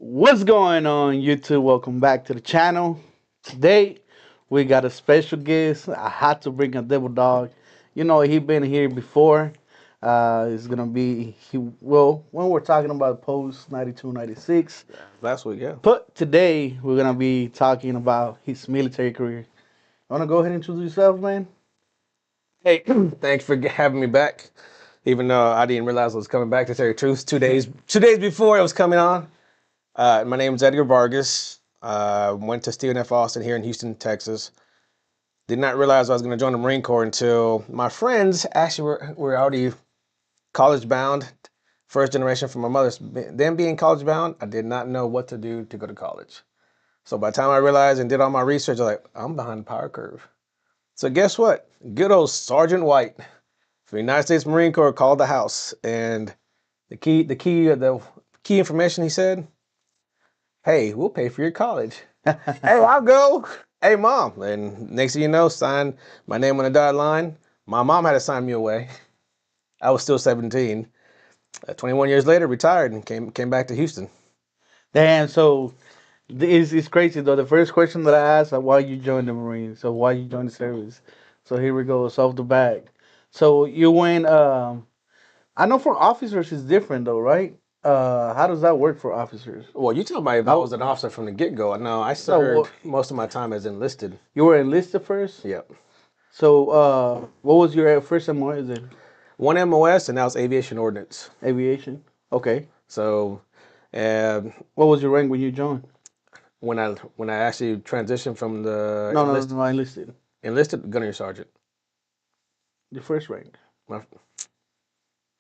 What's going on, YouTube? Welcome back to the channel. Today we got a special guest. I had to bring a devil dog. You know he been here before. It's gonna be when we're talking about post 92, 96. Last week, yeah. But today we're gonna be talking about his military career. Wanna go ahead and introduce yourself, man? Hey, thanks for having me back. Even though I didn't realize I was coming back, to tell you the truth, 2 days before it was coming on. My name is Edgar Vargas. Went to Stephen F. Austin here in Houston, Texas. Did not realize I was going to join the Marine Corps until my friends actually were already college bound. First generation from my mother's. Them being college bound, I did not know what to do to go to college. So by the time I realized and did all my research, I was like, I'm behind the power curve. So guess what? Good old Sergeant White for the United States Marine Corps called the house, and the key information he said, "Hey, we'll pay for your college." Hey, I'll go. Hey, mom. And next thing you know, signed my name on the dotted line. My mom had to sign me away. I was still 17. 21 years later, retired and came back to Houston. Damn. So it's crazy though. The first question that I asked, why you joined the Marines? So why you joined the service? So here we go. It's off the back. So you went. I know for officers it's different though, right? How does that work for officers? Well, you tell me if I was an officer from the get-go. No, I So served most of my time as enlisted. you were enlisted first. Yep. So what was your first MO? Is it One MOS, and that was aviation ordnance. aviation? Okay. So, What was your rank when you joined? when I actually transitioned from the No, enlisted. enlisted gunnery sergeant. Your first rank. My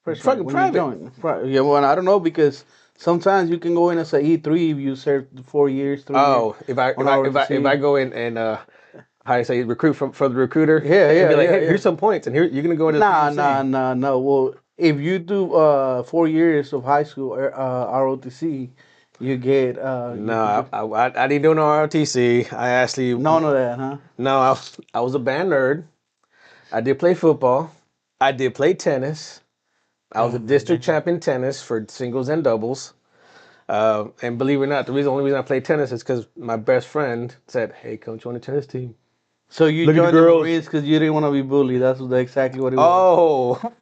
Freshman fucking when you private. join. Yeah, well, I don't know because sometimes you can go in as a E3 if you serve 4 years, 3 years Oh, if I if on I if I if I ROTC. go in and how do you say recruit from for the recruiter Yeah, and yeah, be like, yeah, hey, yeah. here's some points, and here you're gonna go into the Nah, PMC. nah, nah, no. Well, if you do 4 years of high school ROTC, you get you No, could get I didn't do no ROTC. I actually none of that, huh? no, I was a band nerd. I did play football. I did play tennis. I was a Damn, man, district damn. champion tennis for singles and doubles. And believe it or not, only reason I played tennis is because my best friend said, "Hey, come join the tennis team. So you Look at the joined the girls." Marines because you didn't want to be bullied. That's exactly what it was. Oh,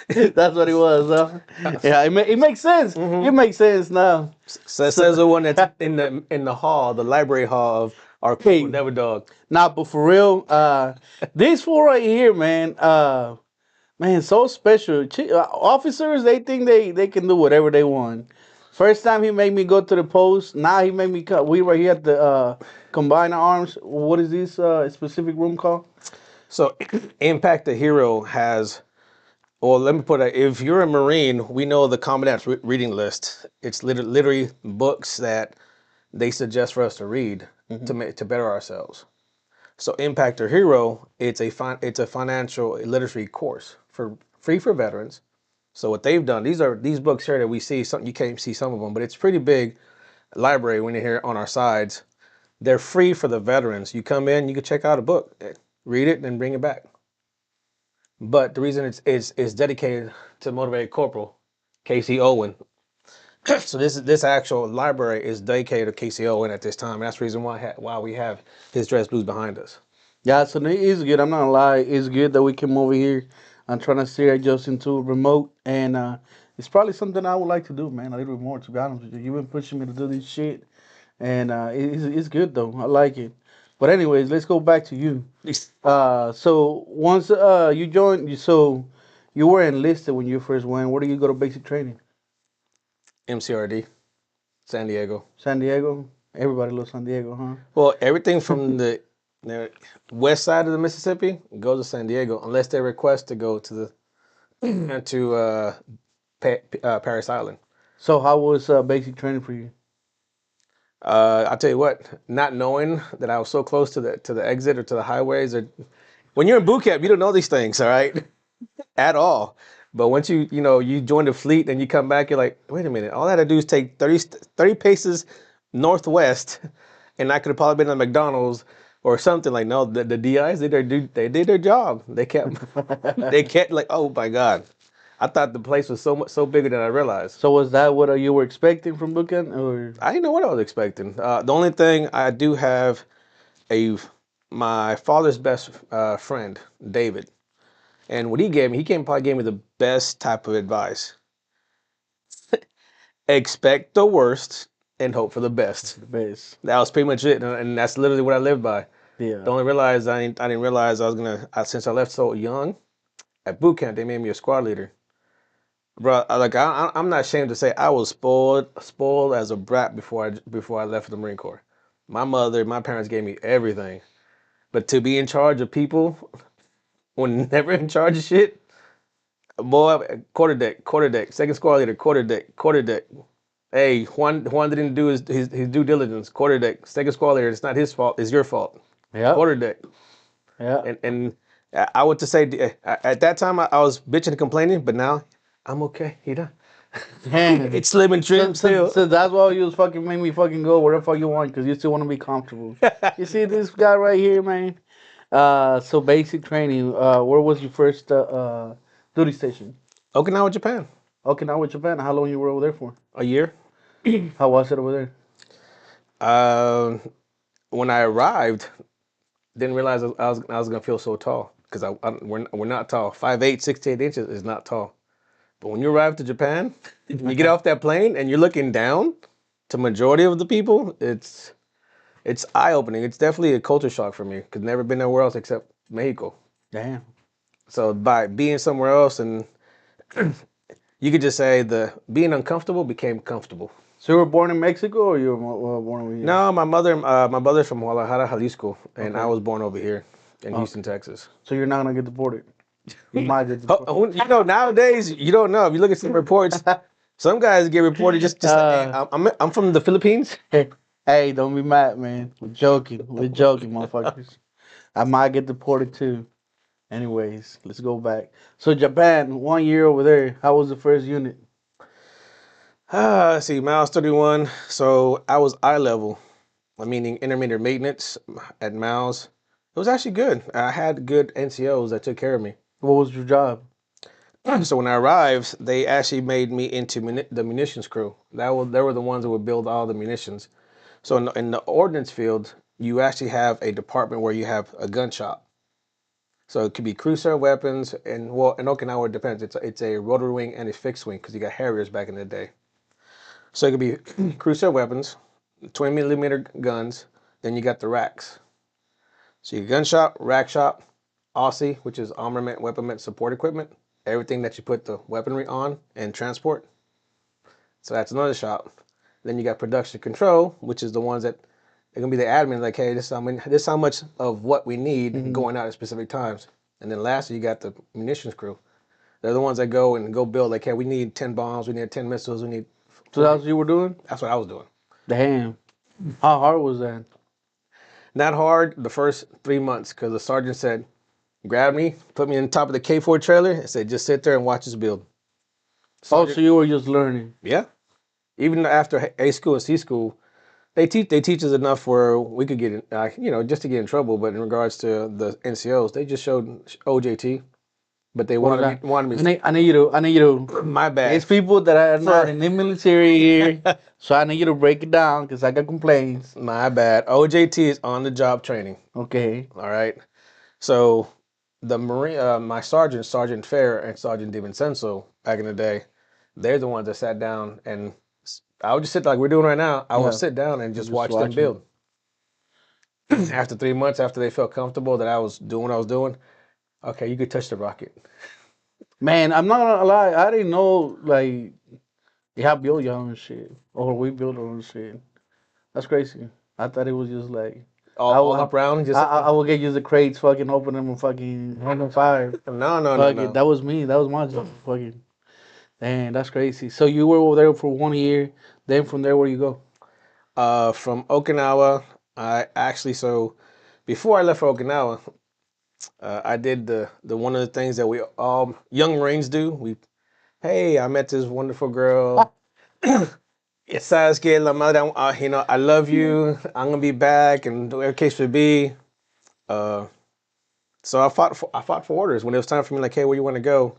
That's what it was, huh? Yeah, it makes sense. It makes sense now. so So, says the one that's in the hall, the library hall of our Corporal hey, Never Dog. nah, but for real, this fool right here, man, man, so special. Officers, they think they can do whatever they want. First time he made me go to the post. Now he made me cut. We were here at the combined arms. What is this specific room called? So, Impact the Hero has. Well, let me put it. If you're a Marine, we know the commandant's reading list. It's literally books that they suggest for us to read Hmm. to better ourselves. So Impact or Hero, it's a financial literacy course for free for veterans. So what they've done, these books here that we see, some you can't see some of them, but it's pretty big library when you're here on our sides. They're free for the veterans. You come in, you can check out a book, read it, and bring it back. But the reason it's dedicated to motivated corporal Casey Owen. So this actual library is dedicated to Casey Owen at this time. And that's the reason why we have his dress blues behind us. Yeah, so it is good. I'm not gonna lie. It's good that we came over here. I'm trying to steer just into remote, and it's probably something I would like to do, man. A little bit more, to be honest with you. You've been pushing me to do this shit, and it's good though. I like it. But anyways, let's go back to you. So once you joined, so you were enlisted when you first went. Where do you go to basic training? MCRD, San Diego. San Diego. Everybody loves San Diego, Well, everything from the west side of the Mississippi goes to San Diego, unless they request to go to the to Paris Island. So how was basic training for you? I'll tell you what, not knowing that I was so close to the exit or to the highways, or when you're in boot camp, you don't know these things, all right, at all. But once you join the fleet and you come back, you're like, wait a minute, all I had to do is take 30 paces northwest, and I could have probably been at McDonald's or something. Like, no, the DIs they did their job. They kept they kept like, oh my god, I thought the place was so bigger than I realized. So was that what you were expecting from bootcamp, or? I didn't know what I was expecting. The only thing I do have a my father's best friend, David, and what he probably gave me the best type of advice. Expect the worst and hope for the best. The best. That was pretty much it, and that's literally what I lived by. Yeah. The only realize I didn't realize I was since I left so young at boot camp they made me a squad leader, bro. I'm not ashamed to say I was spoiled as a brat before I left the Marine Corps. My parents gave me everything, but to be in charge of people when never in charge of shit, boy, quarter deck, second squad leader, quarter deck. Hey, Juan didn't do his due diligence. Quarter deck, second squad leader. It's not his fault. It's your fault. Yep. Quarter deck. Yeah. And I would to say at that time I was bitching and complaining, but now I'm okay. You know, Damn. it's slim and trim still. So that's why you was fucking make me fucking go wherever the fuck you want because you still want to be comfortable. You see this guy right here, man. So basic training. Where was your first duty station? Okinawa, Japan. Okinawa, Japan. How long you were over there for? A year. How was it over there? Um, when I arrived, didn't realize I was gonna feel so tall because we're not tall. 5'8", 68 inches is not tall. But when you arrive to Japan, you get off that plane and you're looking down to majority of the people. It's eye opening. It's definitely a culture shock for me because never been nowhere else except Mexico. Damn. So by being somewhere else, and you could just say the being uncomfortable became comfortable. So you were born in Mexico or you were born over here? No, my mother's from Guadalajara, Jalisco, and I Okay. was born over here in Okay. Houston, Texas. So you're not gonna get deported. You might get deported. You know, nowadays you don't know. If you look at some reports, some guys get reported just like, hey, I'm from the Philippines. Hey, don't be mad, man. We're joking. We're joking, motherfuckers. I might get deported too. Anyways, let's go back. So Japan, 1 year over there. How was the first unit? Let's see, miles 31. So I was eye level, meaning intermediate maintenance at miles. It was actually good. I had good NCOs that took care of me. What was your job? So when I arrived, they actually made me into the munitions crew. They were the ones that would build all the munitions. So in the ordnance field, you actually have a department where you have a gun shop. So it could be cruiser weapons, and well, in Okinawa it depends. It's a rotary wing and a fixed wing because you got Harriers back in the day. So it could be cruiser weapons, 20 millimeter guns. Then you got the racks. So your gun shop, rack shop, Aussie, which is armament, weaponment, support equipment, everything that you put the weaponry on and transport. So that's another shop. Then you got production control, which is the ones that they're gonna be the admin, like, hey, this is how much of what we need going out at specific times. And then lastly, you got the munitions crew. They're the ones that go build, like, hey, we need 10 bombs, we need 10 missiles, we need So that's 40. what you were doing? That's what I was doing. Damn. How hard was that? Not hard the first 3 months because the sergeant said, grab me, put me on top of the K4 trailer, and said, just sit there and watch us build. Oh, so Sergeant, you were just learning. yeah. Even after A school and C school, they teach us enough where we could get in, just to get in trouble. But in regards to the NCOs, they just showed OJT, but they What is wanted me that? wanted I me. need, I need you to, I need you to. My bad. It's people that are not For in the military here, so I need you to break it down because I got complaints. my bad. OJT is on the job training. Okay. All right. So the Marine, my sergeant, Sergeant Fair, and Sergeant DiVincenzo, back in the day, they're the ones that sat down and I would just sit like we're doing right now. I would Yeah. sit down and just Just watch them watching. build. After 3 months, after they felt comfortable that I was doing what I was doing, okay, you could touch the rocket. Man, I'm not gonna lie. I didn't know like y'all build your own shit or we build our own shit. That's crazy. I thought it was just like I All will, up round, just I will get you the crates, fucking open them and fucking hang on fire. no, no, no, Fuck it. no. That was me. That was my job. Fucking. Damn, that's crazy. So you were over there for 1 year. Then from there, where you go? From Okinawa, I actually so before I left for Okinawa, I did the one of the things that we all young Marines do. Hey, I met this wonderful girl. Sabes que la madre, I love you. I'm gonna be back, and whatever case may be. Uh, so I fought for orders when it was time for me. Like, hey, where you want to go?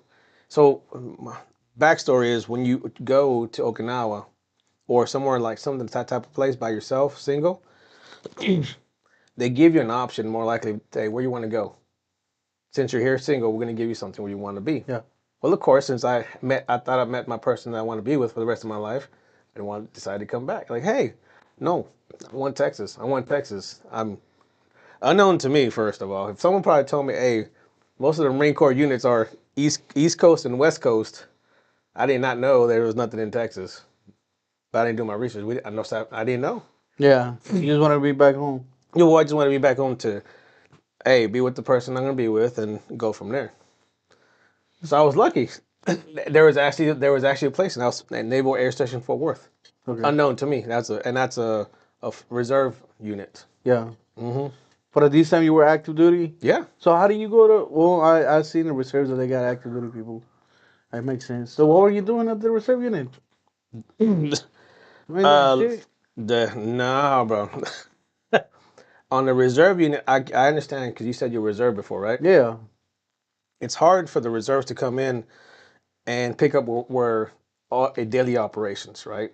So, my backstory is when you go to Okinawa or somewhere like something that type of place by yourself, single, they give you an option more likely to say where you want to go. Since you're here single, we're gonna give you something where you want to be. Yeah. Well, of course, since I thought I met my person that I want to be with for the rest of my life, and want decided to come back. Like, hey, no, I want Texas. I want Texas. I'm unknown to me, first of all. If someone probably told me, hey, most of the Marine Corps units are East Coast and West Coast, I did not know there was nothing in Texas. But I didn't do my research. I didn't know. Yeah. You just want to be back home. I just want to be back home to, hey, be with the person I'm gonna be with and go from there. So I was lucky. There was actually a place at Naval Air Station Fort Worth, Okay. unknown to me. That's a reserve unit. Yeah. Hmm. But at this time, you were active duty. Yeah. So how do you go to? Well, I seen the reserves that they got active duty people. That makes sense. So what were you doing at the reserve unit? I mean, uh, shit. nah, bro. On the reserve unit, I understand because you said you were reserve before, right? Yeah. It's hard for the reserves to come in and pick up where all a daily operations, right?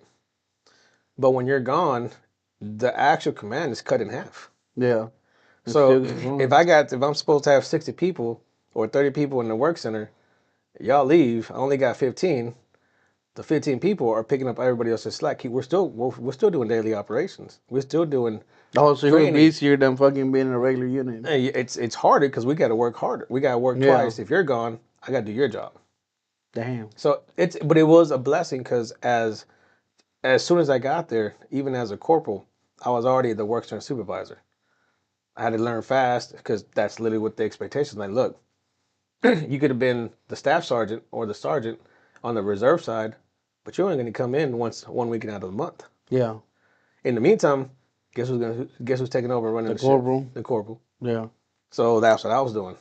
But when you're gone, the actual command is cut in half. Yeah. It's So still going. if I'm supposed to have 60 people or 30 people in the work center, y'all leave. I only got 15. The 15 people are picking up everybody else's slack. We're still doing daily operations. We're still doing Oh, so it was training. easier than fucking being in a regular unit. Hey, it's harder because we got to work harder. We got to work Yeah. twice. If you're gone, I got to do your job. Damn. So but it was a blessing because as soon as I got there, even as a corporal, I was already the work center supervisor. I had to learn fast because that's literally what the expectations. Like, look, you could have been the staff sergeant or the sergeant on the reserve side, but you're only going to come in once 1 weekend out of the month. Yeah. In the meantime, guess who's taking over running The the ship? corporal. The corporal. Yeah. So that's what I was doing.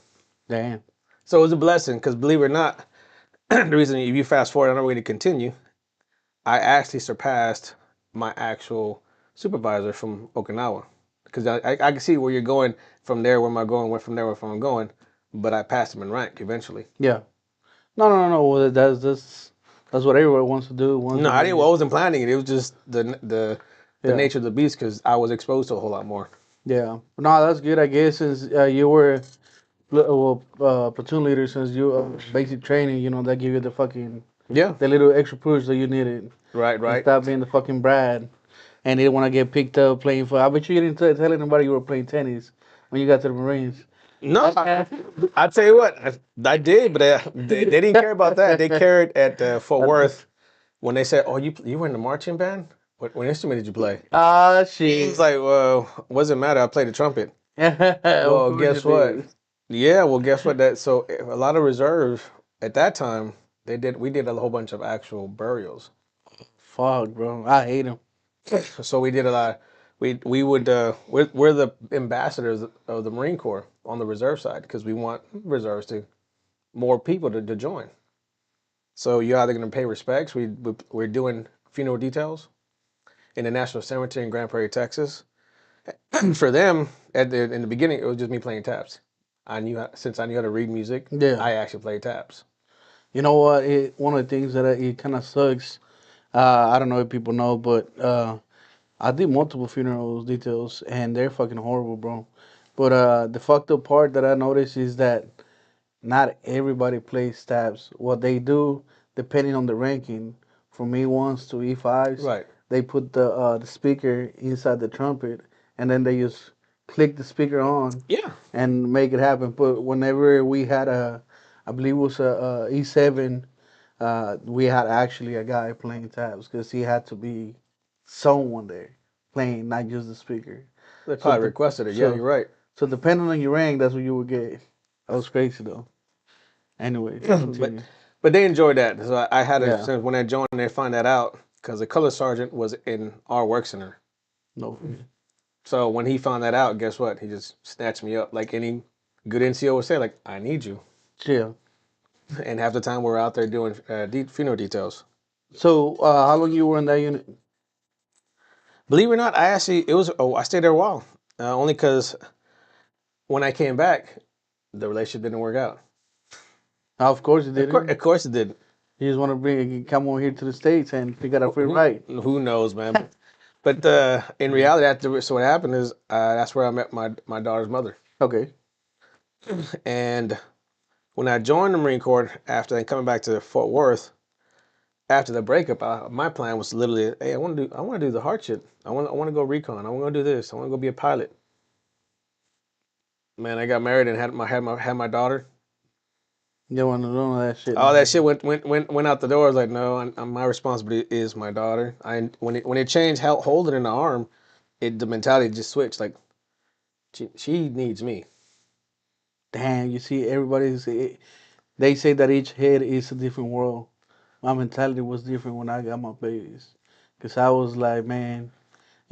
Damn. So it was a blessing because believe it or not, the reason if you fast forward, I know we're going to continue. I actually surpassed my actual supervisor from Okinawa because I can see where you're going from there. Where am I going? Where from there? Where I'm going? But I passed him in rank eventually. Yeah. No, no, no, no. Well, that's what everyone wants to do. Once No, they I get didn't. I it. wasn't planning it. It was just the Yeah. nature of the beast because I was exposed to a whole lot more. Yeah. No, that's good. I guess since you were platoon leader, since you basic training, that give you Yeah. the little extra push that you needed, Right. and Right. stop being the fucking Brad. And they didn't want to get picked up playing for. I bet you didn't tell anybody you were playing tennis when you got to the Marines. No, I tell you what, I did, but they didn't care about that. They cared at Fort Worth when they said, "Oh, you were in the marching band. What instrument did you play?" Ah, It's shit. like, well, what does it matter? I played the trumpet. Of Well, course you guess what? did. Yeah, well, guess what? That so a lot of reserves at that time we did a whole bunch of actual burials. Fuck, bro. I hate him. So we did a lot. We would we're the ambassadors of the Marine Corps on the reserve side because we want reserves to more people to join. So you're either going to pay respects. We're doing funeral details in the National Cemetery in Grand Prairie, Texas. For them, in the beginning, it was just me playing taps. Since I knew how to read music, Yeah. I actually played taps. You know what? One of the things that it kind of sucks. I don't know if people know, but I did multiple funerals details, and they're fucking horrible, bro. But the fucked up part that I noticed is that not everybody plays taps. What they do, depending on the ranking, from E1s to E5s, Right. they put the speaker inside the trumpet, and then they just click the speaker on Yeah. and make it happen. But whenever we had I believe it was a E7, we had actually a guy playing taps because he had to be someone there playing, not just the speaker. They So probably requested it. Yeah, so you're right. so depending on your rank, that's what you would get. That was crazy though. Anyways, but continue. but they enjoyed that. So I had a Yeah. since when I joined, they find that out because the color sergeant was in our work center. No. So when he found that out, guess what? He just snatched me up like any good NCO would say, like, I need you. Chill. And half the time we're out there doing funeral details. So how long you were in that unit? Believe it or not, I stayed there a while. Only because when I came back, the relationship didn't work out. Of course you Of didn't. course it didn't. You just want to come over here to the states and you got a free Who, ride. who knows, man? But in reality, so what happened is that's where I met my daughter's mother. Okay. And when I joined the Marine Corps after then coming back to Fort Worth, after the breakup, my plan was literally, hey, I want to do the hard shit. I want to go recon. I want to go do this. I want to go be a pilot. Man, I got married and had my daughter. You don't want to know that shit All no that shit more. went out the door. I was like, no, my responsibility is my daughter. When it changed, holding in the arm, the mentality just switched. Like she needs me. Damn, you see, they say that each head is a different world. My mentality was different when I got my babies. Because I was like, man,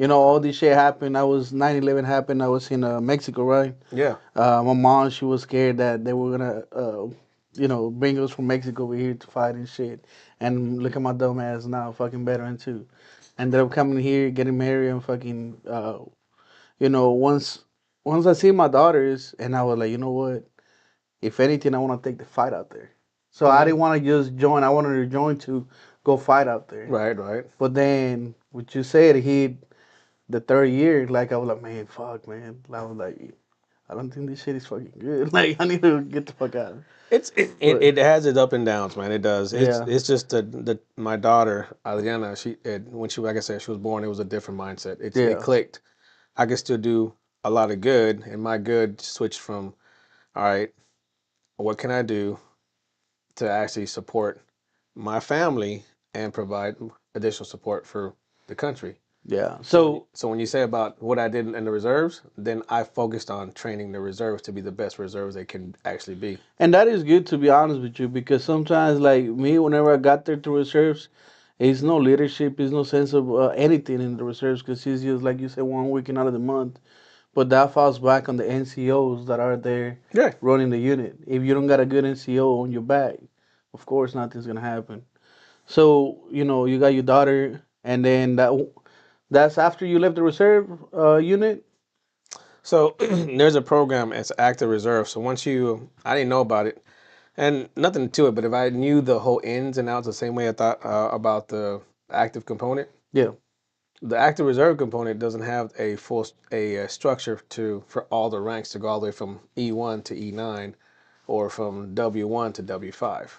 all this shit happened. 9/11 happened. I was in Mexico, right? Yeah, My mom, she was scared that they were gonna, bring us from Mexico over here to fight and shit. And look at my dumb ass now, fucking veteran too. Ended up coming here, getting married, and fucking, once I see my daughters, and I was like, you know what? If anything, I want to take the fight out there. So I hmm didn't want to just join. I wanted to join to go fight out there. right, right. But then, what you said, he the third year, like I was like, man, fuck, man. I was like, I don't think this shit is fucking good. Like I need to get the fuck out. But It has its up and downs, man. It does. yeah, It's just the my daughter Aliana. When she like I said she was born, it was a different mindset. It yeah, clicked. I could still do a lot of good, and my good switched from all right, what can I do to actually support my family and provide additional support for the country. Yeah. So when So so when you say about what I did in the reserves, then I focused on training the reserves to be the best reserves they can actually be. and that is good to be honest with you because sometimes like me, whenever I got there to reserves, it's no leadership, it's no sense of anything in the reserves because it's just like you said, one weekend out of the month. But that falls back on the NCOs that are there Yeah. running the unit. If you don't got a good NCO on your back, of course nothing's gonna happen. So you got your daughter, and then that's after you left the reserve unit. So there's a program. It's active reserve. So once I didn't know about it, and nothing to it. But if I knew the whole ins and outs the same way I thought about the active component, Yeah. the active reserve component doesn't have a full structure to for all the ranks to go all the way from E1 to E9 or from W1 to W5.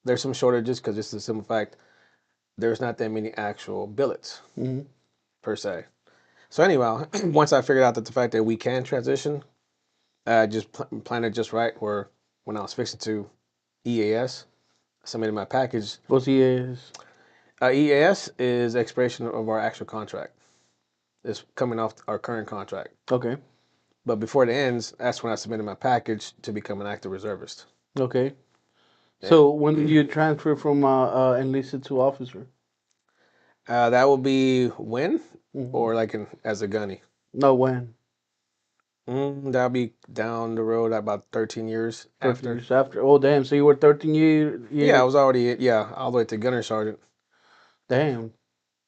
There's some shortages because just the simple fact there's not that many actual billets Hmm. per se. So anyway, once I figured out that the fact that we can transition, I just planned it just right. Where when I was fixing to EAS, submitted my package. What's he is? EAS is expiration of our actual contract. It's coming off our current contract. Okay. But before it ends, that's when I submitted my package to become an active reservist. Okay. Yeah. So when did you transfer from enlisted to officer? That will be when, Hmm. or like as a gunny. No, when? That'll be down the road about 13 years 13 after. years after. Oh, damn. So you were 13 Yeah, I years. was already, yeah, all the way to gunner sergeant. Damn.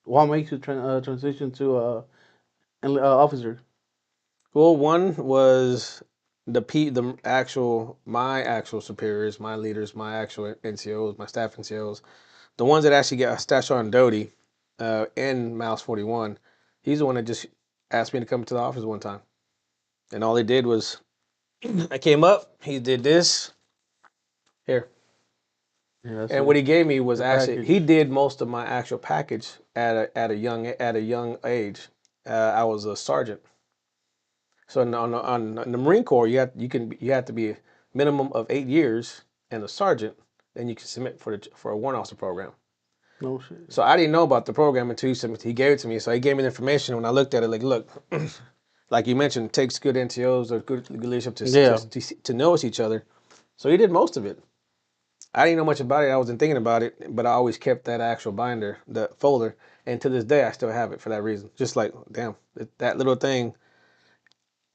What makes you transition to officer? Well, one was the actual my actual superiors, my leaders, my actual NCOs, my staff NCOs, the ones that actually get Stash on Doty, in Mouse 41. He's the one that just asked me to come to the office one time, and all he did was I came up, he did this here, Yeah, that's and what he gave me was your actually package. he did most of my actual package at a young age. I was a sergeant. So on the Marine Corps, you have to be a minimum of 8 years and a sergeant, then you can submit for a warrant officer program. No shit. So I didn't know about the program until he gave it to me. So he gave me the information. When I looked at it, like, look, like you mentioned, it takes good NTOs or good leadership Yeah. to know each other. So he did most of it. I didn't know much about it. I wasn't thinking about it, but I always kept that actual binder, the folder, and to this day I still have it for that reason. Just like, damn, that little thing,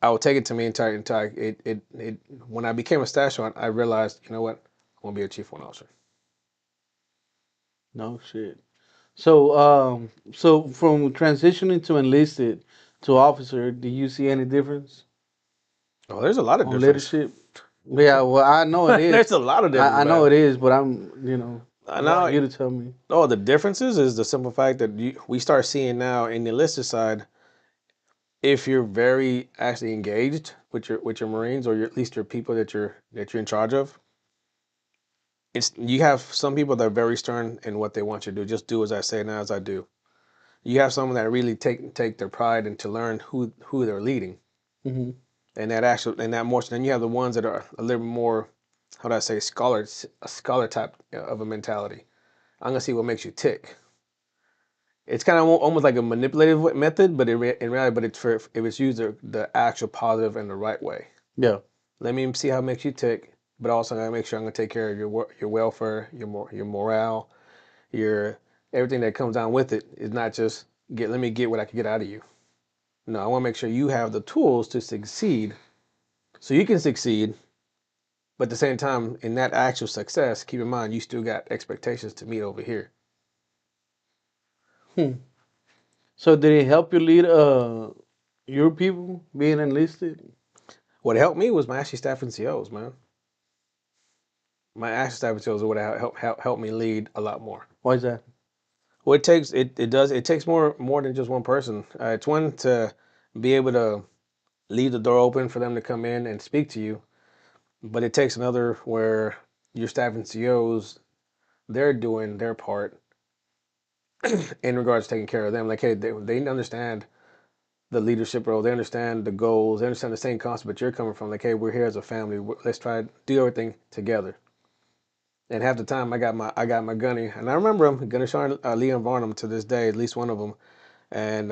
I would take it to me entire it when I became a stash sergeant, I realized, you know what, I want to be a chief warrant officer. No shit. So from transitioning to enlisted to officer, do you see any difference Oh, there's a lot of on difference. leadership? Yeah, well, I know it is. There's a lot of difference, I know man. it is, but I want Now, you to tell me. oh, the differences is the simple fact that we start seeing now in the enlisted side, if you're very actually engaged with your Marines or at least your people that you're in charge of, it's you have some people that are very stern in what they want you to do. Just do as I say, not as I do. You have someone that really take their pride and to learn who they're leading, Hmm. and that more. Then you have the ones that are a little more, how do I say, a scholar type of a mentality. I'm gonna see what makes you tick. It's kind of almost like a manipulative method, but in reality, but it's for if it's used the actual positive and the right way. Yeah. Let me see how it makes you tick, but also I gotta make sure I'm gonna take care of your welfare, your morale, your everything that comes down with it. Is not just let me get what I can get out of you. No, I want to make sure you have the tools to succeed, so you can succeed. But at the same time, in that actual success, keep in mind you still got expectations to meet over here. Hmm. So did it help you lead your people being enlisted? What helped me was my actual staff and COs, man. My actual staff and COs would help me lead a lot more. Why is that? Well, it takes more than just one person. It's one to be able to leave the door open for them to come in and speak to you, but it takes another where your staff and COs they're doing their part in regards to taking care of them. Like, hey, they understand the leadership role, they understand the goals, they understand the same concept, but you're coming from like, hey, we're here as a family. Let's try to do everything together. And half the time, I got my gunny, and I remember him, Gunner Sergeant Leon Varnum to this day, at least one of them. and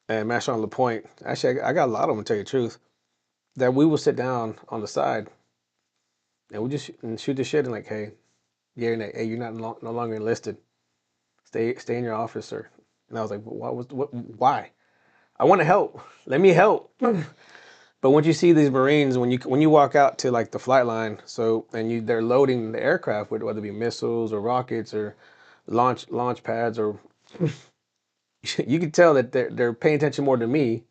Master on LaPointe. Actually, I got a lot of them, to tell you the truth. That we will sit down on the side and we just shoot the shit and like, hey, yeah, hey, you're not no longer enlisted. Stay in your office, sir. And I was like, why? I want to help. Let me help. But once you see these Marines, when you walk out to like the flight line, so and they're loading the aircraft with whether it be missiles or rockets or launch pads, or you can tell that they're paying attention more to me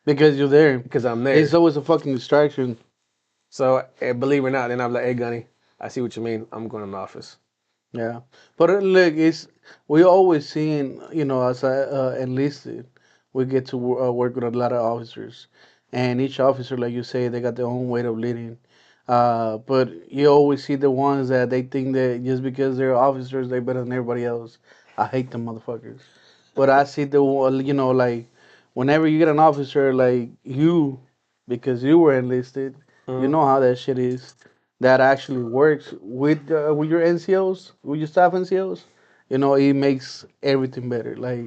Because you're there. because I'm It's there. always a fucking distraction. So believe it or not, then I'm like, hey Gunny, I see what you mean. I'm going to the office. Yeah, but look, it's we always seeing, as I enlisted, we get to work with a lot of officers, and each officer, like you say, they got their own way of leading. But you always see the ones that they think that just because they're officers, they better than everybody else. I hate them motherfuckers. But I see the one, like whenever you get an officer like you, because you were enlisted, you Mm-hmm. know how that shit is that actually works with your NCOs, with your staff NCOs, it makes everything better. Like,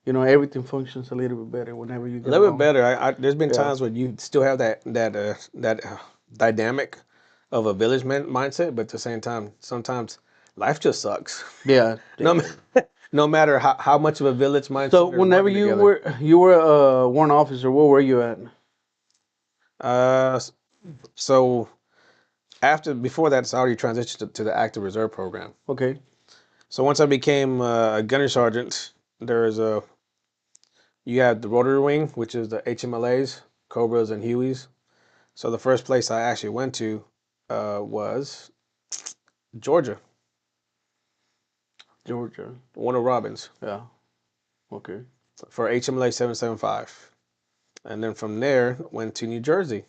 everything functions a little bit better whenever you A get little bit along. better. There's been Yeah, times where you still have that dynamic of a village mindset, but at the same time, sometimes life just sucks. yeah, No, yeah. no matter how much of a village So mindset or whenever working together. you were a warrant officer, where were you at? Uh, so before that, it's already transitioned to the active reserve program. Okay, So once I became a gunnery sergeant, there's a you have the rotary wing, which is the HMLAs, Cobras, and Hueys. So the first place I actually went to was Georgia, Georgia. Warner Robins, Yeah. Okay. for HMLA 775, and then from there went to New Jersey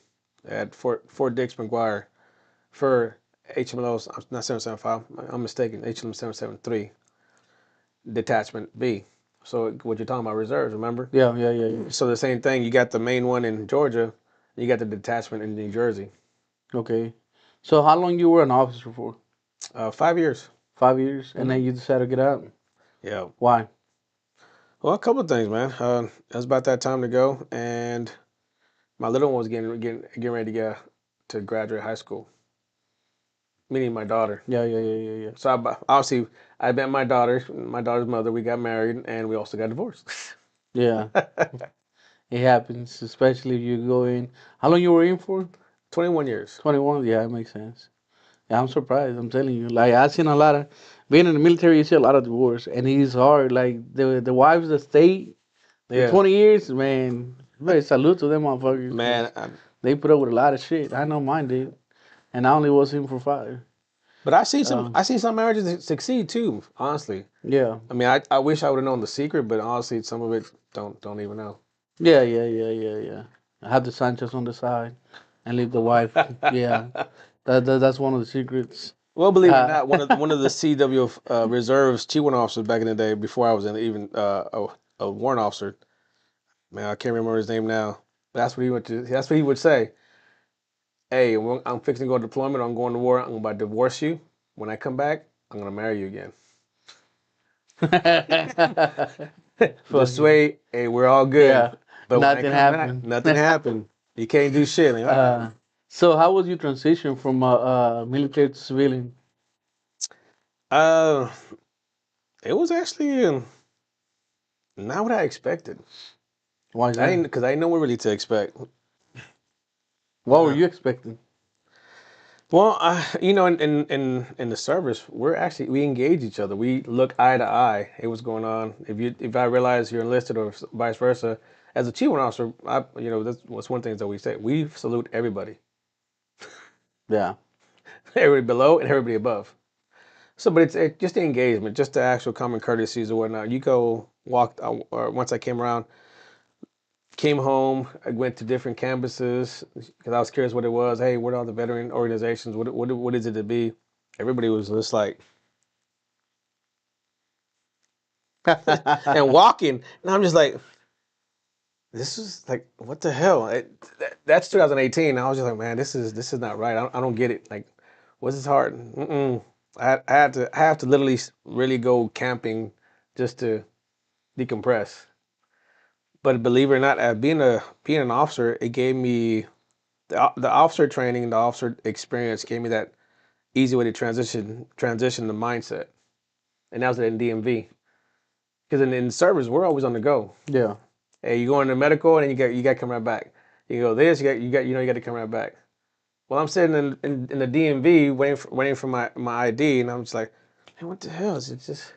at Fort Dix McGuire for HMLOs. Not 775. I'm mistaken. HML 773 Detachment B. So what you're talking about reserves, remember? Yeah, yeah, yeah, yeah. So the same thing. You got the main one in Georgia. You got the detachment in New Jersey. Okay. So how long you were an officer for? 5 years. 5 years, and Hmm. then you decided to get out. Yeah. Why? Well, a couple of things, man. It was about that time to go, and my little one was getting ready to get to graduate high school, meaning my daughter. Yeah, yeah, yeah, yeah, yeah. So obviously, I met my daughter's mother. We got married, and we also got divorced. Yeah, it happens, especially if you go in. How long you were in for? 21 years. 21. Yeah, it makes sense. Yeah, I'm surprised. I'm telling you. Like I've seen a lot of being in the military. You see a lot of divorce, and it's hard. Like the wives that stay the Yeah, 20 years, man. Very salute to them motherfuckers man. because they put up with a lot of shit. I know mine did, and I only was in for 5. But Um, I see some marriages succeed too. Honestly, yeah, I mean, I wish I would have known the secret, but honestly, some of it don't even know. yeah, yeah, yeah, yeah, yeah. I have the Sanchez on the side and leave the wife. Yeah, that's one of the secrets. Well, believe it or Uh, not, one of the CW reserves chief warrant officers back in the day, before I was even a warrant officer. Man, I can't remember his name now. That's what he would say. Hey, I'm fixing to go to deployment. I'm going to war. I'm about to divorce you. When I come back, I'm gonna marry you again. This Fucking way, hey, we're all good. yeah, But when I nothing come back, happened. nothing happened. You can't do shit. Like, all right. So how was your transition from military to civilian? Uh, it was actually not what I expected. Why is I that? didn't because I didn't know what really to expect. What were Uh, you expecting? well, in the service, we engage each other. We look eye to eye. Hey, what's going on? If I realize you're enlisted or vice versa, as a chief warrant officer, that's what's one thing that we say. We salute everybody, Yeah. everybody below and everybody above. So, but it's just the engagement, just the actual common courtesies or whatnot. You go walk, or once I came home, I went to different campuses because I was curious what it was. Hey, what are the veteran organizations? What is it to be? Everybody was just like, and walking, and I'm just like, this is like, what the hell? That's 2018. I was just like, man, this is not right. I don't get it. Like, what's this hard? Mm-mm. I have to literally really go camping just to decompress. But believe it or not, being an officer, it gave me the officer training, the officer experience gave me that easy way to transition the mindset, and that was in DMV. Because in service, we're always on the go. Yeah. Hey, you go into medical, and then you got to come right back. You go this, you got to come right back. Well, I'm sitting in the DMV waiting for my ID, and I'm just like, hey, what the hell is it? Just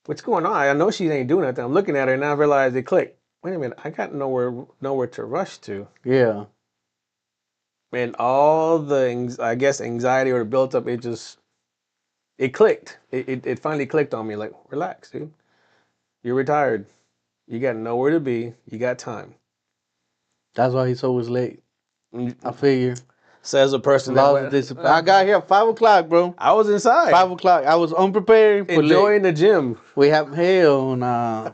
what's going on? I know she ain't doing nothing. I'm looking at her, and I realize it clicked. Wait a minute, I got nowhere to rush to, Yeah. and all the I guess anxiety or built up, it clicked. It finally clicked on me. Like, relax, dude. You're retired. You got nowhere to be. You got time. That's why he's always late. I figure. Says a person that Lost the went. discipline. I got here at 5 o'clock, bro. I was inside 5 o'clock. I was unprepared, but late. enjoying the gym. We have hell nah.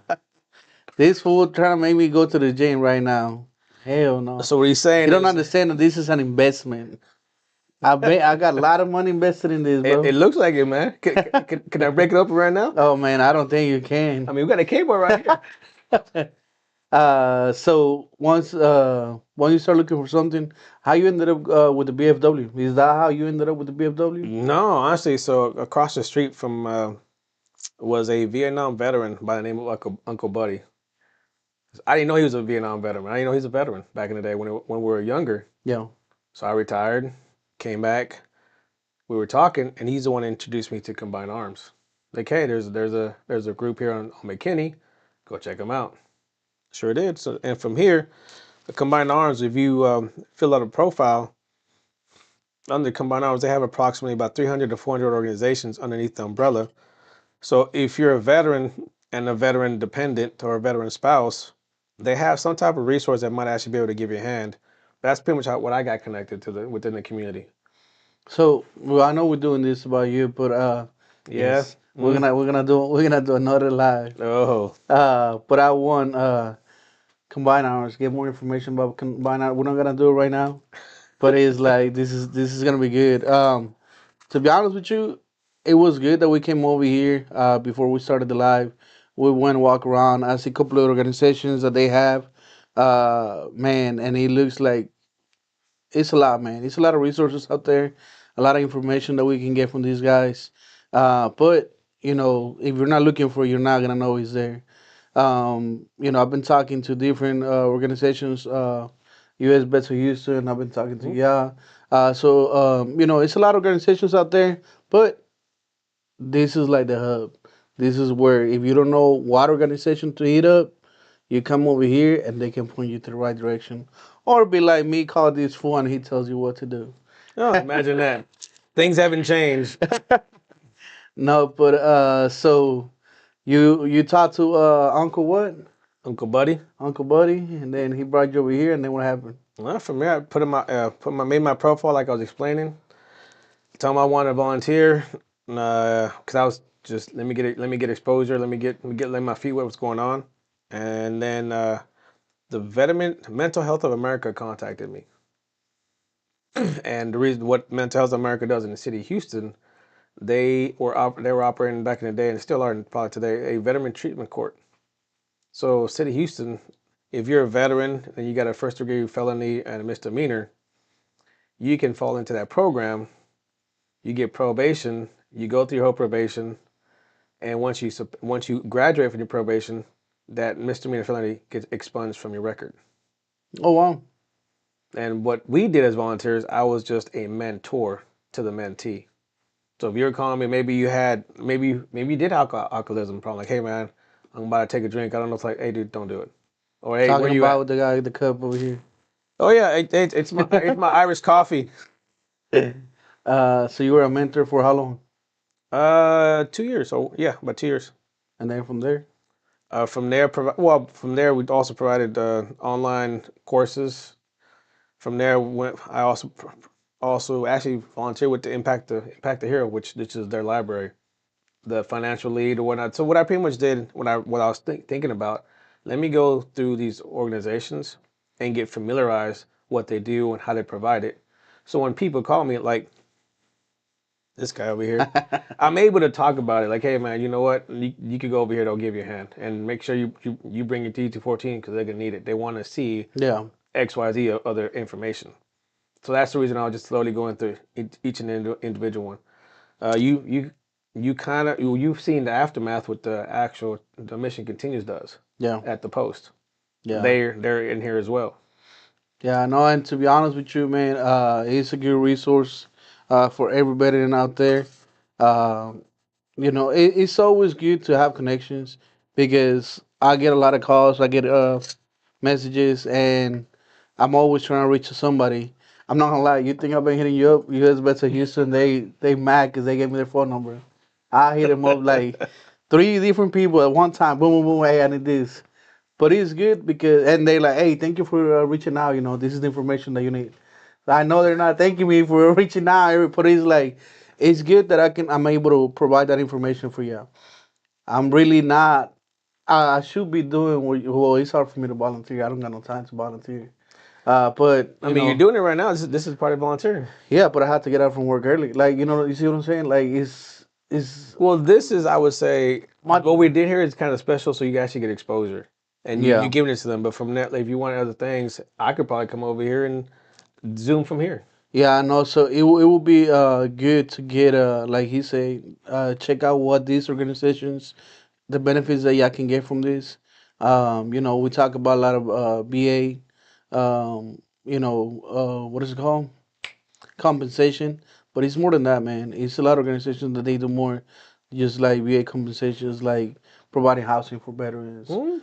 This fool trying to make me go to the gym right now. Hell no. So what he's He saying don't is, understand that this is an investment. I got a lot of money invested in this, it bro. looks like it, man. Can I break it up right now? Oh man, I don't think you I can. mean, we got a cable right here. So once you start looking for something, how you ended up with the BFW? Is that how you ended up with the BFW? No, honestly, so across the street from was a Vietnam veteran by the name of Uncle Buddy. I didn't know he was a Vietnam veteran. I didn't know he was a veteran back in the day when we were younger. Yeah. So I retired, came back. We were talking, and he's the one that introduced me to Combined Arms. Like, hey, there's a group here on McKinney. Go check them out. Sure did. So, and from here, the Combined Arms, if you fill out a profile under Combined Arms, they have approximately about 300 to 400 organizations underneath the umbrella. So if you're a veteran and a veteran dependent or a veteran spouse, they have some type of resource that might actually be able to give you a hand. That's pretty much what I got connected to within the community. So well, I know we're doing this about you, but Yeah. yes, we're gonna do another live. Oh. But I want combine hours. Get more information about combine hours. We're not gonna do it right now, but it's like this is gonna be good. To be honest with you, it was good that we came over here before we started the live. We went walk around. I see a couple of organizations that they have. Man, and it looks like it's a lot, man. It's a lot of resources out there, a lot of information that we can get from these guys. But if you're not looking for it, you're not gonna know it's there. I've been talking to different organizations, U.S. Better Houston. I've been talking to it's a lot of organizations out there, but this is like the hub. This is where if you don't know what organization to hit up, you come over here and they can point you to the right direction. Or be like me, call this fool and he tells you what to do. Oh, imagine that. Things haven't changed. No, but so you talked to Uncle what? Uncle Buddy. Uncle Buddy, and then he brought you over here, and then what happened? Well, from there, I made my profile like I was explaining. Tell them I want to volunteer, because I was just let me get exposure, let my feet wet what's going on, and then the Veteran Mental Health of America contacted me, and the reason what Mental Health of America does in the city of Houston, they were operating back in the day and still are probably today a veteran treatment court. So city of Houston, if you're a veteran and you got a first degree felony and a misdemeanor, you can fall into that program. You get probation. You go through your whole probation, and once you graduate from your probation, that misdemeanor felony gets expunged from your record. Oh wow. And what we did as volunteers, I was just a mentor to the mentee. So if you're calling me, maybe you did alcoholism problem. Like, hey man, I'm about to take a drink. I don't know if like, hey dude, don't do it. Or hey, where Talking you at? about the guy with the cup over here. Oh yeah, it's my Irish coffee. So you were a mentor for how long? 2 years. So yeah, about 2 years. And then from there? From there we also provided online courses. From there, I also actually volunteered with the Impact the Hero, which is their library, the financial lead or whatnot. So what I pretty much did, what I was thinking about, let me go through these organizations and get familiarized what they do and how they provide it. So when people call me, like This guy over here. I'm able to talk about it. Like, hey man, you know what? You could go over here. They'll give you a hand, and make sure you bring your T214 because they're gonna need it. They want to see Yeah, X Y Z other information. So that's the reason I was just slowly going through each and individual one. You kind of you've seen the aftermath with the actual the mission continues does yeah, at the post. yeah. They're in here as well. Yeah, no, and to be honest with you, man, it's a good resource for everybody out there. Um, it's always good to have connections because I get a lot of calls, I get messages, and I'm always trying to reach to somebody. I'm not gonna lie, you think I've been hitting you up? You guys better Houston, they mad because they gave me their phone number. I hit them up like three different people at one time. Boom, boom, boom. Hey, I need this. But it's good because, and they like, hey, thank you for reaching out. This is the information that you need. I know they're not thanking me for reaching out. Everybody's like, it's good that I'm able to provide that information for you. I'm really not. I should be doing well. It's hard for me to volunteer. I don't got no time to volunteer. But I mean, you're doing it right now. This is part of volunteering. yeah. But I had to get out from work early. Like you see what I'm saying? Like it's Well, this is, I would say, my what we did here is kind of special, so you actually get exposure, and you're yeah. giving it to them. But from that, like, if you want other things, I could probably come over here and Zoom from here. Yeah, I know. So it will be good to get like he said check out what these organizations, the benefits that y'all can get from this. We talk about a lot of BA, what is it called? Compensation, but it's more than that, man. It's a lot of organizations that they do more, just like VA compensations, like providing housing for veterans. Hmm?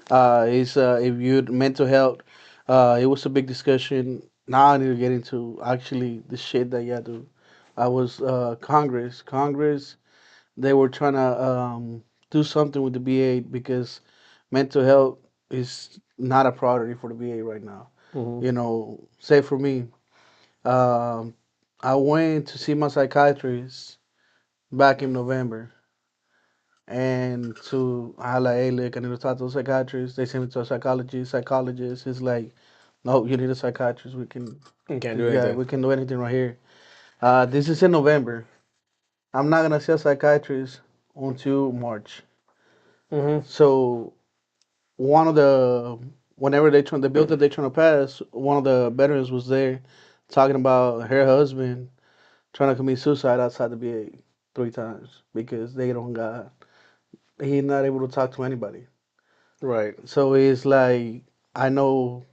It's if you mental health, it was a big discussion. Now I need to get into actually the shit that you do. I was Congress. They were trying to do something with the VA because mental health is not a priority for the VA right now. Hmm. Say for me. Um, I went to see my psychiatrist back in November, and I like, hey, look, I need to talk to a psychiatrist. They sent me to a psychologist. Psychologist is like, no, you need a psychiatrist. You can't do Yeah, anything. we can do anything right here. This is in November. I'm not gonna see a psychiatrist until March. Hmm. So one of the whenever the bill that they're trying to pass, one of the veterans was there talking about her husband trying to commit suicide outside the VA 3 times because they don't got he's not able to talk to anybody. Right. So it's like I know.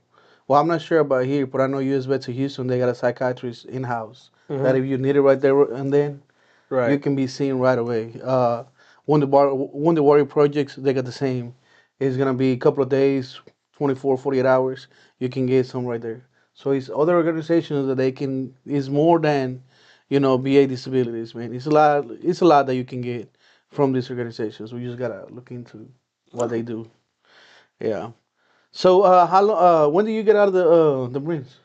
Well, I'm not sure about here, but I know US Vet to Houston they got a psychiatrist in house Hmm. that if you need it right there and then you Right. can be seen right away. When the Warrior projects they got the same. It's gonna be a couple of days, 24, 48 hours. You can get some right there. So it's other organizations that they can. It's more than, VA disabilities, man. It's a lot. It's a lot that you can get from these organizations. We just gotta look into what Oh, they do. Yeah. So how long? When did you get out of the Marines?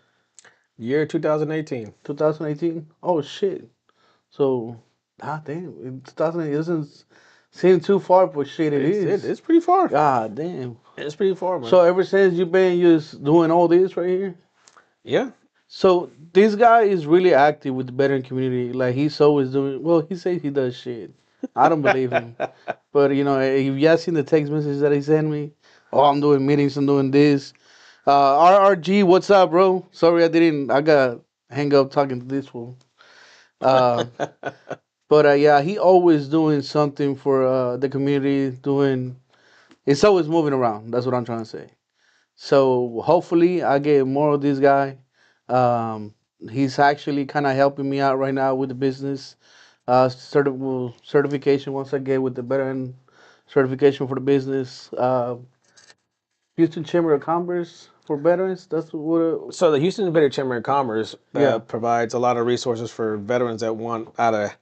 year 2018. 2018. Oh shit. So, damn, 2008 doesn't seem too far, but shit, it is. It's pretty far. God damn. It's pretty far, man. So ever since you've been just doing all this right here, Yeah. so this guy is really active with the veteran community. Like he's always doing. Well, he says he does shit. I don't believe him. But if you have seen the text message that he sent me, oh, I'm doing meetings, I'm doing this. RRG, what's up, bro? Sorry, I got hang up talking to this fool. Uh, But yeah, he always doing something for the community. It's always moving around. That's what I'm trying to say. So hopefully, I get more of this guy. Um, he's actually kind of helping me out right now with the business certification. Once I get with the veteran certification for the business, Houston Chamber of Commerce for veterans. That's what. So the Houston Veteran Chamber of Commerce Yeah, provides a lot of resources for veterans that want to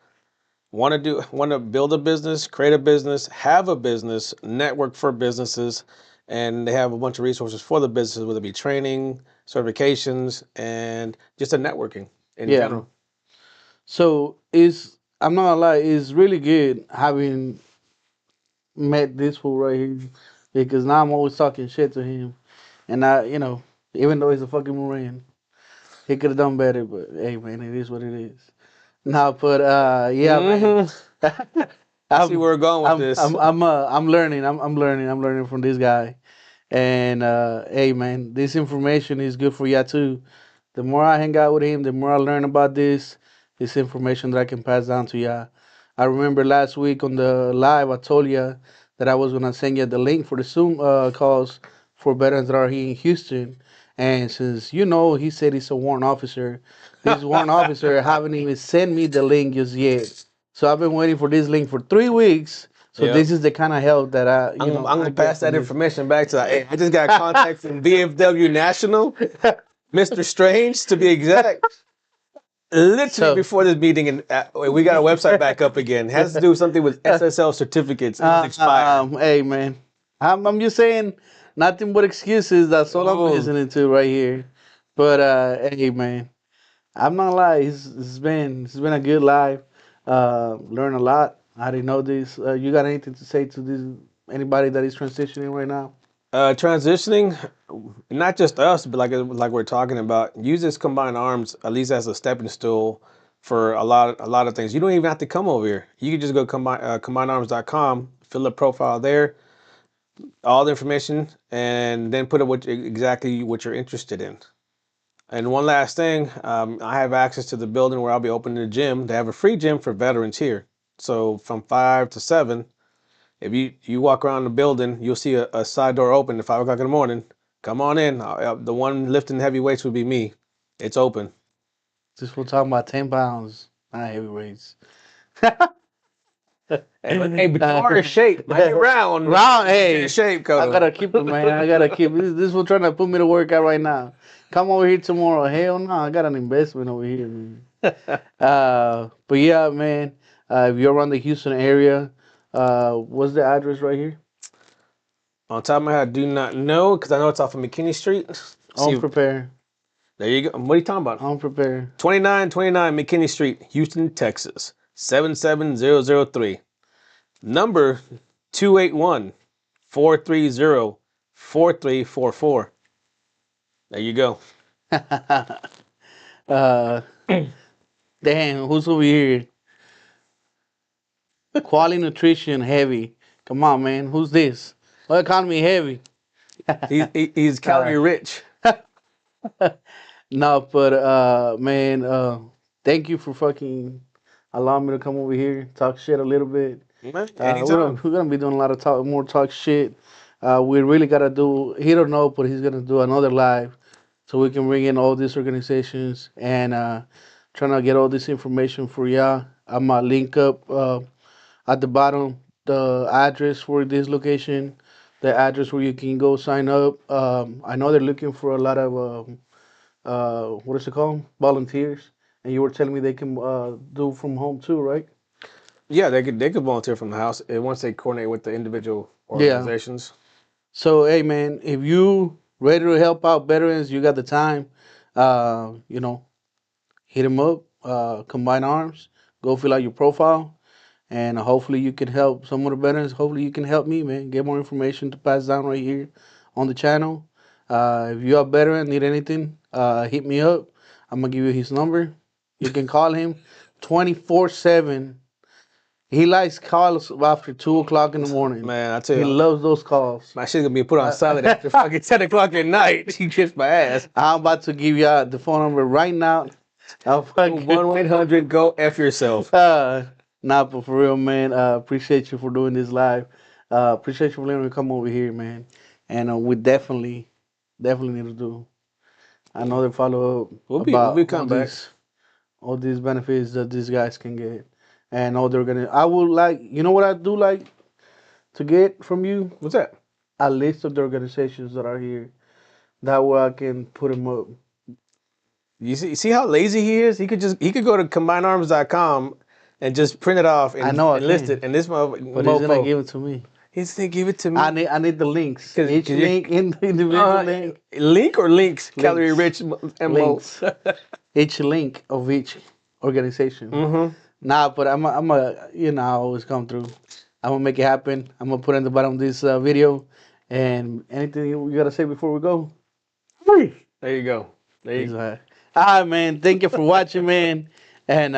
build a business, create a business, have a business, network for businesses, and they have a bunch of resources for the businesses, whether it be training, certifications, and just a networking in yeah. general. So I'm not gonna lie, it's really good having met this fool right here because now I'm always talking shit to him, and even though he's a fucking Marine, he could have done better. But hey, man, it is what it is. No, but yeah, man. Hmm. I see I'm where we're going with this. I'm learning. I'm learning from this guy. And hey, man, this information is good for you too. The more I hang out with him, the more I learn about this information that I can pass down to you. I remember last week on the live, I told you that I was gonna send you the link for the Zoom calls for veterans that are here in Houston. And since you know he said he's a warrant officer, this warrant officer haven't even sent me the link just yet. So I've been waiting for this link for 3 weeks. So Yep. this is the kind of help that I'm I gonna get pass from that this. information back to. Hey, I just got contact from VFW National, Mr. Strange to be exact. Literally So, before this meeting, and we got a website back up again. It has to do with something with SSL certificates. It was expired. hey man, I'm just saying nothing but excuses. That's all I'm Oh, listening to right here. But hey man, I'm not lying. It's been a good life. Learn a lot. I didn't know this. You got anything to say to this anybody that is transitioning right now? transitioning, not just us, but like we're talking about, use this combined arms at least as a stepping stool for a lot of things. You don't even have to come over here. You can just go combinedarms.com, fill a profile there, all the information, and then put it exactly what you're interested in. And one last thing, I have access to the building where I'll be opening the gym. They have a free gym for veterans here. So from 5 to 7, if you walk around the building, you'll see a side door open at 5 o'clock in the morning. Come on in. The one lifting heavy weights would be me. It's open. Just we're talking about 10 pounds, not heavyweights. But you are in shape. Mind you, round. Round, You're in hey, shape, I Kodo. gotta keep it, man. I gotta keep this. This will trying to put me to work out right now. Come over here tomorrow. Hell no, I got an investment over here, man. But yeah, man. If you're around the Houston area, what's the address right here? On top of my head, I do not know because I know it's off of McKinney Street. See, Unprepared. there you go. What are you talking about? Unprepared. 2929 McKinney Street, Houston, Texas, 77003. Number 281 430 4344. There you go. uh, damn, who's over here? Quality nutrition heavy. Come on, man. Who's this? Well, economy heavy. He's uh, calorie rich. no, but man, thank you for fucking allowing me to come over here, talk shit a little bit. Anytime. We're gonna be doing a lot of talk shit. We really gotta do. He don't know, but he's gonna do another live, so we can bring in all these organizations and trying to get all this information for y'all. I'm gonna link up at the bottom the address for this location, the address where you can go sign up. I know they're looking for a lot of what is it called? Volunteers. And you were telling me they can do from home too, right? Yeah, they could volunteer from the house once they coordinate with the individual Yeah. organizations. So hey man, if you ready to help out veterans, you got the time. You know, hit them up. Combine arms. Go fill out your profile, and hopefully you can help some of the veterans. Hopefully you can help me, man. Get more information to pass down right here on the channel. If you are a veteran, need anything, hit me up. I'm gonna give you his number. You can call him 24/7. He likes calls after 2 o'clock in the morning. Man, I tell He you, loves those calls. my shit's gonna be put on silent after Uh, fucking 10 o'clock at night. He kissed my ass. I'm about to give you the phone number right now. I'll fucking 1-800 go F yourself. uh, nah, but for real, man. Appreciate you for doing this live. Appreciate you for letting me come over here, man. And we definitely need to do another follow up We'll be about coming back. all these benefits that these guys can get, and all they're gonna. I would like, you know what I do like to get from you, What's that? a list of the organizations that are here. That way I can put them up. You see how lazy he is? He could go to combinearms.com and just print it off I and, know I and list it. can, And this but he's gonna mofo, give it to me. he's gonna give it to me. I need the links. Cause, Each 'cause you link in the individual link. link or links, calorie Links. rich mo. Links. Each link of each organization. Mm-hmm. Nah, but I always come through. I'm gonna make it happen. I'm gonna put it in the bottom of this video. And anything you gotta say before we go? There you go. There you All right, man. Thank you for watching, man. And